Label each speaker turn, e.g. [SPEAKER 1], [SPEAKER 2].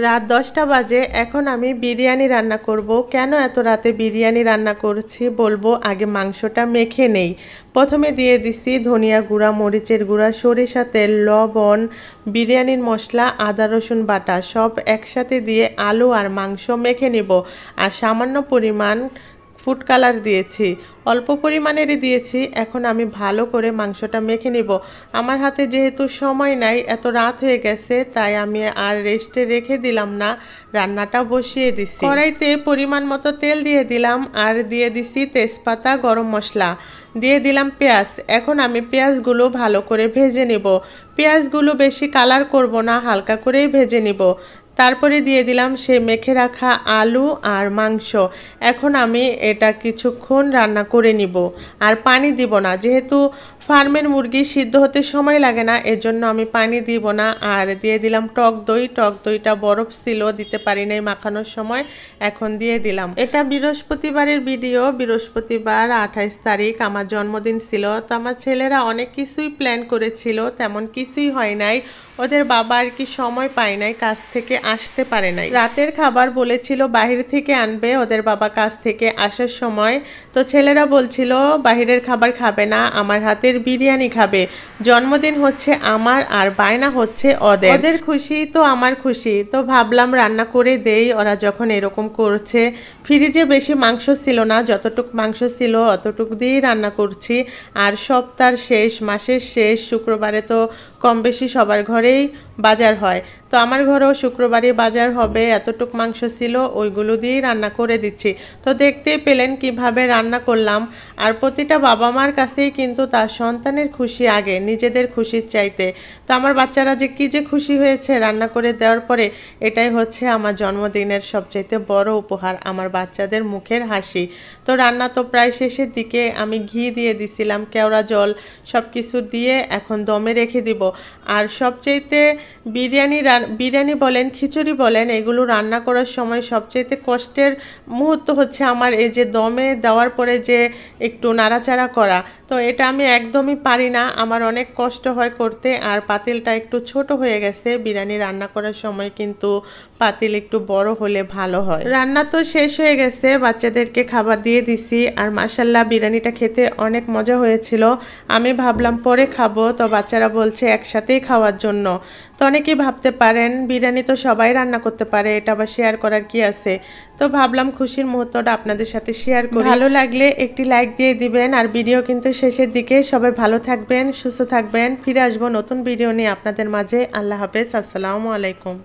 [SPEAKER 1] রাত 10টা বাজে। এখন আমি বিরিয়ানি রান্না করব। কেন এত রাতে বিরিয়ানি রান্না করছি বলবো, আগে মাংসটা মেখে নেই। প্রথমে দিয়ে দিছি ধনিয়া গুঁড়া, মরিচের গুঁড়া, সরিষা তেল, লবণ, বিরিয়ানির মশলা, আদা রসুন বাটা সব একসাথে দিয়ে আলু আর মাংস মেখে নিব। আর সামান্য পরিমাণ ফুড কালার দিয়েছি, অল্প পরিমাণেরই দিয়েছি। এখন আমি ভালো করে মাংসটা মেখে নিব। আমার হাতে যেহেতু সময় নাই, এত রাত হয়ে গেছে, তাই আমি আর রেস্টে রেখে দিলাম না, রান্নাটা বসিয়ে দিছি। কড়াইতে পরিমাণ মতো তেল দিয়ে দিলাম আর দিয়ে দিছি তেজপাতা, গরম মশলা, দিয়ে দিলাম পেঁয়াজ। এখন আমি পেঁয়াজগুলো ভালো করে ভেজে নিব। পেঁয়াজগুলো বেশি কালার করব না, হালকা করেই ভেজে নিব। তারপরে দিয়ে দিলাম সে মেখে রাখা আলু আর মাংস। এখন আমি এটা কিছুক্ষণ রান্না করে নিব, আর পানি দিব না। যেহেতু ফার্মের মুরগি সিদ্ধ হতে সময় লাগে না, এজন্য আমি পানি দিব না। আর দিয়ে দিলাম টক দই। টক দইটা বরফ ছিল, দিতে পারি নাই মাখানোর সময়, এখন দিয়ে দিলাম। এটা বৃহস্পতিবারের ভিডিও। বৃহস্পতিবার 28 তারিখ আমার জন্মদিন ছিল। তো আমার ছেলেরা অনেক কিছুই প্ল্যান করেছিল, তেমন কিছুই হয় নাই। ওদের বাবা আর কি সময় পায় নাই, কাজ থেকে আসতে পারে নাই। রাতের খাবার বলেছিল বাহির থেকে আনবে ওদের বাবা কাজ থেকে আসার সময়। তো ছেলেরা বলছিল বাহিরের খাবার খাবে না, আমার হাতের বিরিয়ানি খাবে। জন্মদিন হচ্ছে আমার আর বায়না হচ্ছে ওদের। ওদের খুশি তো আমার খুশি। তো ভাবলাম রান্না করে দেই, ওরা যখন এরকম করছে। ফ্রিজে বেশি মাংস ছিল না, যতটুক মাংস ছিল অতটুক দিয়েই রান্না করছি। আর সপ্তাহের শেষ, মাসের শেষ শুক্রবারে তো কম বেশি সবার ঘরেই বাজার হয়। তো আমার ঘরেও শুক্রবারে বাজার হবে, এতটুক মাংস ছিল, ওইগুলো দিয়েই রান্না করে দিচ্ছি। তো দেখতেই পেলেন কিভাবে রান্না করলাম। আর প্রতিটা বাবা মার কাছেই কিন্তু তার সন্তানের খুশি আগে, নিজেদের খুশির চাইতে। তো আমার বাচ্চারা যে কি যে খুশি হয়েছে রান্না করে দেওয়ার পরে, এটাই হচ্ছে আমার জন্মদিনের সবচাইতে বড় উপহার, আমার বাচ্চাদের মুখের হাসি। তো রান্না তো প্রায় শেষের দিকে। আমি ঘি দিয়ে দিছিলাম, কেওড়া জল সব কিছু দিয়ে এখন দমে রেখে দিব। আর সবচাইতে বিরিয়ানি বলেন, খিচুড়ি বলেন, এগুলো রান্না করার সময় সবচাইতে কষ্টের মুহূর্ত হচ্ছে আমার এই যে দমে দেওয়ার পরে যে একটু নাড়াচাড়া করা। তো এটা আমি একদমই পারি না, আমার অনেক কষ্ট হয় করতে। আর পাতিলটা একটু ছোট হয়ে গেছে, বিরিয়ানি রান্না করার সময় কিন্তু পাতিল একটু বড় হলে ভালো হয়। রান্না তো শেষ হয়ে গেছে, বাচ্চাদেরকে খাবার দিয়ে দিছি। আর মাশাল্লাহ বিরিয়ানিটা খেতে অনেক মজা হয়েছিল। আমি ভাবলাম পরে খাবো, তো বাচ্চারা বলছে একসাথেই খাওয়ার জন্য। তো অনেকেই ভাবতে পারেন বিরিয়ানি তো সবাই রান্না করতে পারে, এটা আবার শেয়ার করার কি আছে। তো ভাবলাম খুশির মুহূর্তটা আপনাদের সাথে শেয়ার করি। ভালো লাগলে একটি লাইক দিয়ে দিবেন। আর ভিডিও কিন্তু শেষের দিকে। সবাই ভালো থাকবেন, সুস্থ থাকবেন। ফিরে আসবো নতুন ভিডিও নিয়ে আপনাদের মাঝে। আল্লাহ হাফেজ, আসসালামু আলাইকুম।